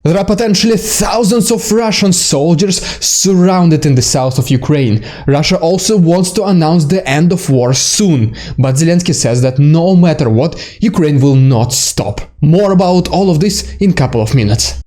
There are potentially thousands of Russian soldiers surrounded in the south of Ukraine. Russia also wants to announce the end of war soon, but Zelensky says that no matter what, Ukraine will not stop. More about all of this in a couple of minutes.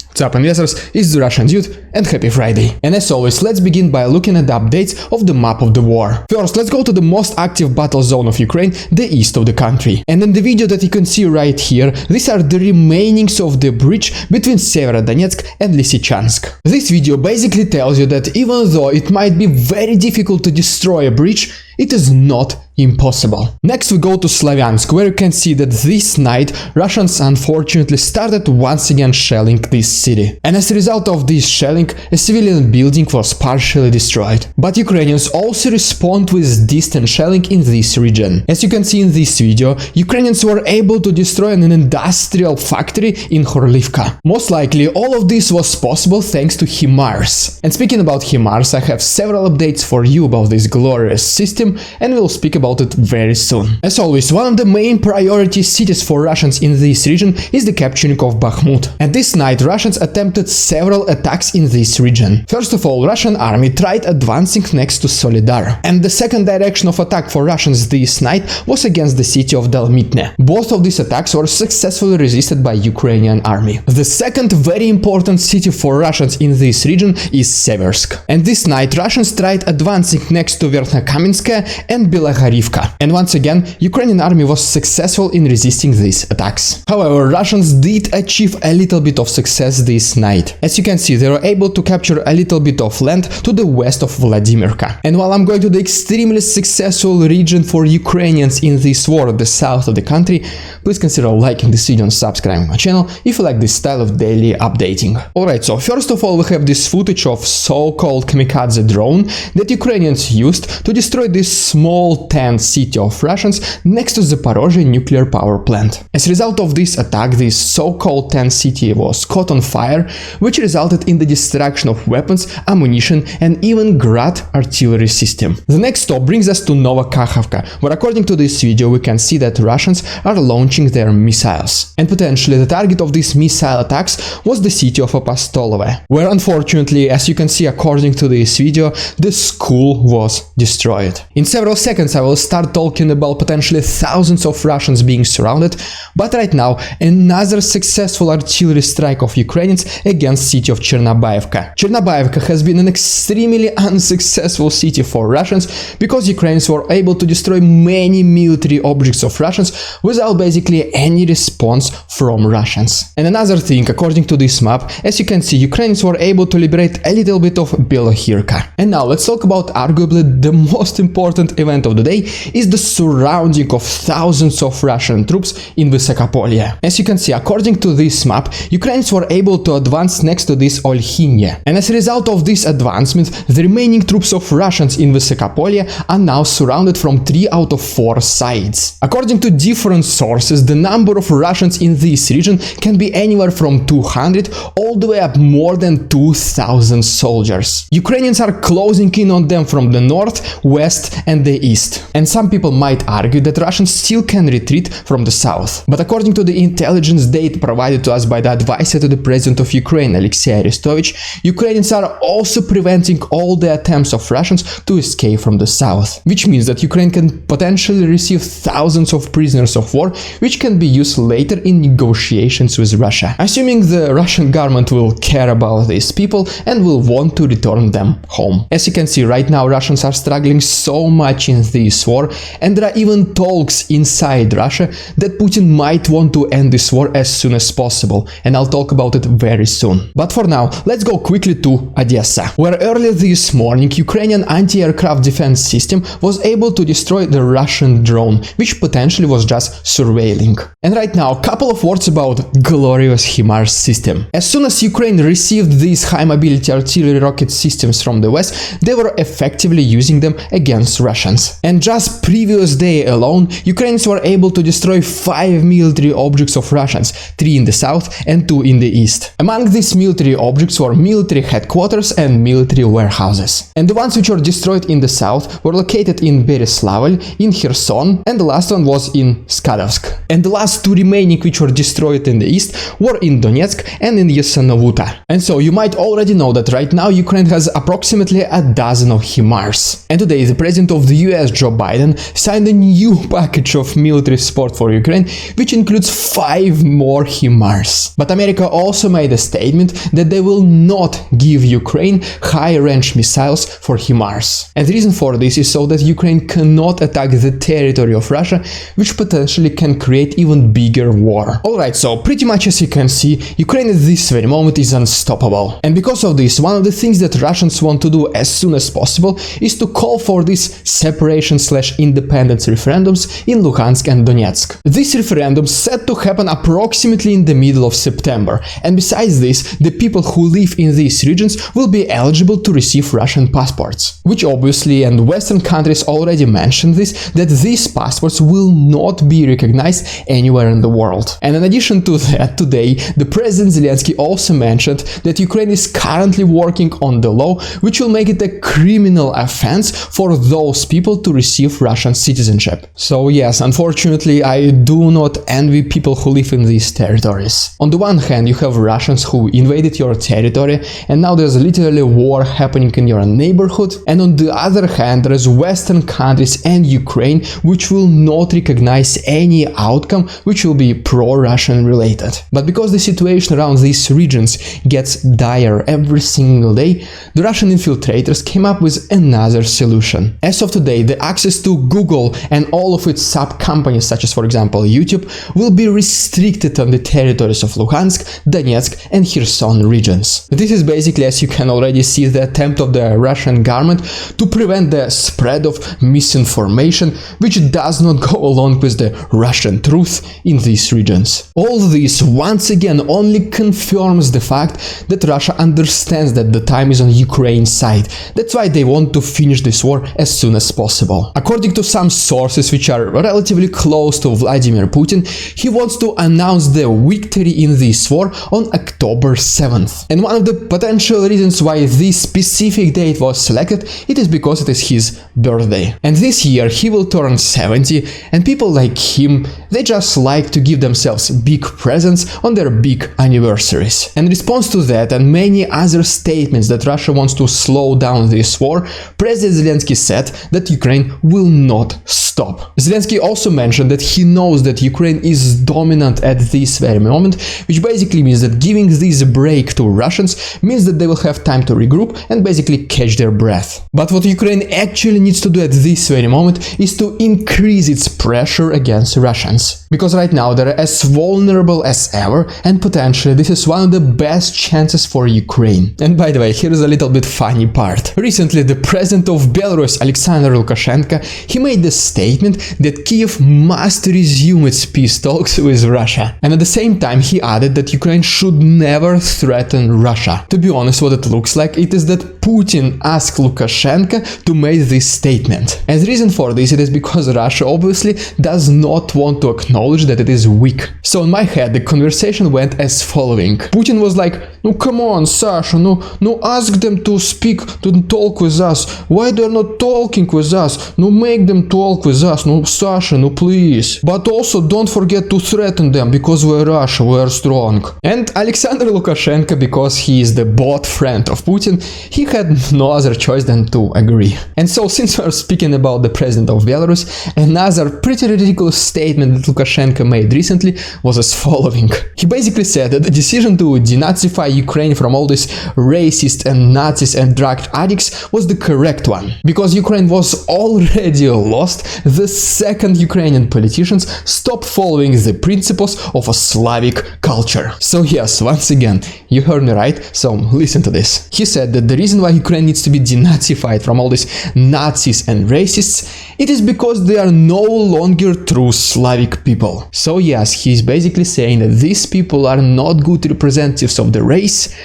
What's up, investors? It's the Russian Dude and happy Friday. And as always, let's begin by looking at the updates of the map of the war. First, let's go to the most active battle zone of Ukraine, the east of the country. And in the video that you can see right here, these are the remainings of the bridge between Severodonetsk and Lysychansk. This video basically tells you that even though it might be very difficult to destroy a bridge, it is not impossible. Next we go to Slavyansk, where you can see that this night Russians unfortunately started once again shelling this city. And as a result of this shelling, a civilian building was partially destroyed. But Ukrainians also respond with distant shelling in this region. As you can see in this video, Ukrainians were able to destroy an industrial factory in Horlivka. Most likely all of this was possible thanks to HIMARS. And speaking about HIMARS, I have several updates for you about this glorious system, and we'll speak about it very soon. As always, one of the main priority cities for Russians in this region is the capturing of Bakhmut. And this night Russians attempted several attacks in this region. First of all, Russian army tried advancing next to Solidar. And the second direction of attack for Russians this night was against the city of Dalmitne. Both of these attacks were successfully resisted by Ukrainian army. The second very important city for Russians in this region is Seversk. And this night Russians tried advancing next to Verkhnokamenskaya and Belogorivka. And once again, Ukrainian army was successful in resisting these attacks. However, Russians did achieve a little bit of success this night. As you can see, they were able to capture a little bit of land to the west of Vladimirka. And while I'm going to the extremely successful region for Ukrainians in this war, the south of the country, please consider liking this video and subscribing my channel if you like this style of daily updating. Alright, so first of all we have this footage of so-called kamikaze drone that Ukrainians used to destroy this small tent city of Russians next to Zaporozhye nuclear power plant. As a result of this attack, this so-called tent city was caught on fire, which resulted in the destruction of weapons, ammunition and even Grad artillery system. The next stop brings us to Novokakhovka, where according to this video we can see that Russians are launching their missiles. And potentially the target of these missile attacks was the city of Apostolove, where unfortunately, as you can see according to this video, the school was destroyed. In several seconds I will start talking about potentially thousands of Russians being surrounded, but right now another successful artillery strike of Ukrainians against city of Chernobyevka. Chernobyevka has been an extremely unsuccessful city for Russians because Ukrainians were able to destroy many military objects of Russians without basically any response from Russians. And another thing, according to this map, as you can see, Ukrainians were able to liberate a little bit of Belohirka. And now let's talk about arguably the most important event of the day is the surrounding of thousands of Russian troops in Vysokopole. As you can see, according to this map, Ukrainians were able to advance next to this Olkhinie. And as a result of this advancement, the remaining troops of Russians in Vysokopole are now surrounded from 3 out of 4 sides. According to different sources, the number of Russians in this region can be anywhere from 200 all the way up more than 2,000 soldiers. Ukrainians are closing in on them from the north, west and the east. And some people might argue that Russians still can retreat from the south. But according to the intelligence data provided to us by the advisor to the President of Ukraine, Alexei Arestovich, Ukrainians are also preventing all the attempts of Russians to escape from the south. Which means that Ukraine can potentially receive thousands of prisoners of war, which can be used later in negotiations with Russia. Assuming the Russian government will care about these people and will want to return them home. As you can see, right now Russians are struggling so much in this war, and there are even talks inside Russia that Putin might want to end this war as soon as possible, and I'll talk about it very soon. But for now, let's go quickly to Odessa, where earlier this morning Ukrainian anti-aircraft defense system was able to destroy the Russian drone, which potentially was just surveilling. And right now, a couple of words about glorious HIMARS system. As soon as Ukraine received these high-mobility artillery rocket systems from the west, they were effectively using them against against Russians. And just previous day alone, Ukrainians were able to destroy 5 military objects of Russians, 3 in the south and 2 in the east. Among these military objects were military headquarters and military warehouses. And the ones which were destroyed in the south were located in Berezlavl, in Kherson, and the last one was in Skadovsk. And the last 2 remaining which were destroyed in the east were in Donetsk and in Yasinovuta. And so you might already know that right now Ukraine has approximately a dozen of HIMARS. And today the president of the US, Joe Biden, signed a new package of military support for Ukraine, which includes 5 more HIMARS. But America also made a statement that they will not give Ukraine high-range missiles for HIMARS. And the reason for this is so that Ukraine cannot attack the territory of Russia, which potentially can create even bigger war. Alright, so pretty much as you can see, Ukraine at this very moment is unstoppable. And because of this, one of the things that Russians want to do as soon as possible is to call for these separation/independence referendums in Luhansk and Donetsk. These referendums set to happen approximately in the middle of September, and besides this, the people who live in these regions will be eligible to receive Russian passports. Which obviously, and Western countries already mentioned this, that these passports will not be recognized anywhere in the world. And in addition to that, today, the President Zelensky also mentioned that Ukraine is currently working on the law which will make it a criminal offense for those people to receive Russian citizenship. So yes, unfortunately, I do not envy people who live in these territories. On the one hand, you have Russians who invaded your territory, and now there's literally war happening in your neighborhood, and on the other hand, there's Western countries and Ukraine which will not recognize any outcome which will be pro-Russian related. But because the situation around these regions gets dire every single day, the Russian infiltrators came up with another solution. As of today, the access to Google and all of its sub-companies, such as for example YouTube, will be restricted on the territories of Luhansk, Donetsk and Kherson regions. This is basically, as you can already see, the attempt of the Russian government to prevent the spread of misinformation which does not go along with the Russian truth in these regions. All this once again only confirms the fact that Russia understands that the time is on Ukraine's side. That's why they want to finish this war as soon as possible. According to some sources which are relatively close to Vladimir Putin, he wants to announce the victory in this war on October 7th. And one of the potential reasons why this specific date was selected, it is because it is his birthday. And this year he will turn 70, and people like him, they just like to give themselves big presents on their big anniversaries. In response to that and many other statements that Russia wants to slow down this war, President Zelensky said that Ukraine will not stop. Zelensky also mentioned that he knows that Ukraine is dominant at this very moment, which basically means that giving this break to Russians means that they will have time to regroup and basically catch their breath. But what Ukraine actually needs to do at this very moment is to increase its pressure against Russians. Because right now they're as vulnerable as ever, and potentially this is one of the best chances for Ukraine. And by the way, here is a little bit funny part. Recently, the president of Belarus, Alexander Lukashenko, he made the statement that Kiev must resume its peace talks with Russia. And at the same time, he added that Ukraine should never threaten Russia. To be honest, what it looks like, it is that Putin asked Lukashenko to make this statement. And the reason for this, it is because Russia obviously does not want to acknowledge that it is weak. So in my head, the conversation went as following. Putin was like, no, come on, Sasha, no, ask them to speak, to talk with us. Why they're not talking with us? No, make them talk with us. No, Sasha, no, please. But also don't forget to threaten them, because we're Russia, we're strong. And Alexander Lukashenko, because he is the bot friend of Putin, he had no other choice than to agree. And so, since we're speaking about the president of Belarus, another pretty ridiculous statement that Lukashenko made recently was as following. He basically said that the decision to denazify Ukraine from all these racists and Nazis and drug addicts was the correct one, because Ukraine was already lost the second Ukrainian politicians stopped following the principles of a Slavic culture. So yes, once again, you heard me right, so listen to this. He said that the reason why Ukraine needs to be denazified from all these Nazis and racists, it is because they are no longer true Slavic people. So yes, he's basically saying that these people are not good representatives of the race,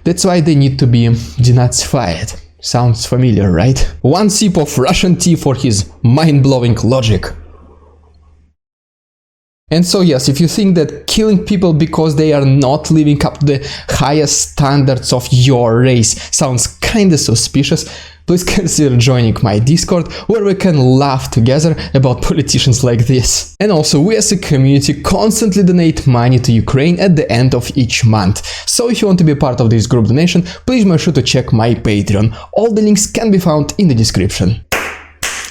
that's why they need to be denazified. Sounds familiar, right? One sip of Russian tea for his mind-blowing logic. And so yes, if you think that killing people because they are not living up to the highest standards of your race sounds kinda suspicious, please consider joining my Discord, where we can laugh together about politicians like this. And also, we as a community constantly donate money to Ukraine at the end of each month. So if you want to be part of this group donation, please make sure to check my Patreon. All the links can be found in the description.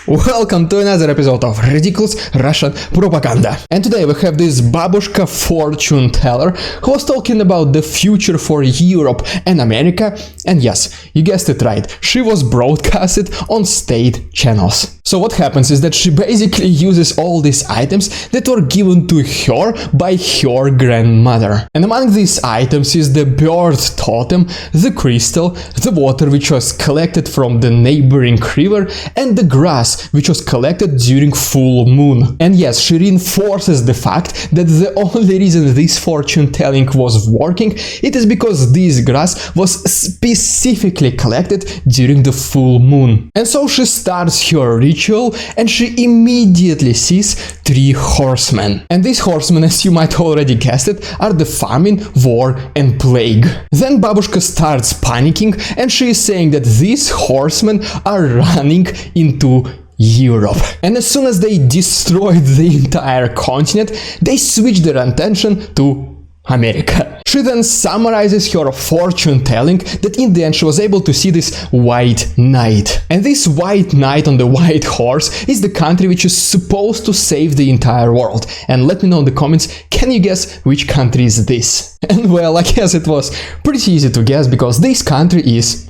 Welcome to another episode of Ridiculous Russian Propaganda. And today we have this babushka fortune teller who was talking about the future for Europe and America. And yes, you guessed it right, she was broadcasted on state channels. So what happens is that she basically uses all these items that were given to her by her grandmother. And among these items is the bird totem, the crystal, the water which was collected from the neighboring river, and the grass which was collected during full moon. And yes, she reinforces the fact that the only reason this fortune telling was working, it is because this grass was specifically collected during the full moon. And so she starts her ritual and she immediately sees 3 horsemen. And these horsemen, as you might already guessed it, are the famine, war and plague. Then babushka starts panicking and she is saying that these horsemen are running into Europe. And as soon as they destroyed the entire continent, they switch their attention to America. She then summarizes her fortune telling that in the end she was able to see this white knight. And this white knight on the white horse is the country which is supposed to save the entire world. And let me know in the comments, can you guess which country is this? And well, I guess it was pretty easy to guess, because this country is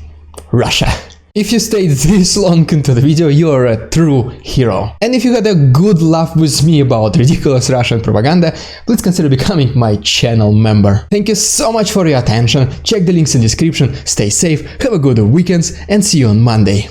Russia. If you stayed this long into the video, you are a true hero. And if you had a good laugh with me about ridiculous Russian propaganda, please consider becoming my channel member. Thank you so much for your attention, check the links in the description, stay safe, have a good weekend, and see you on Monday.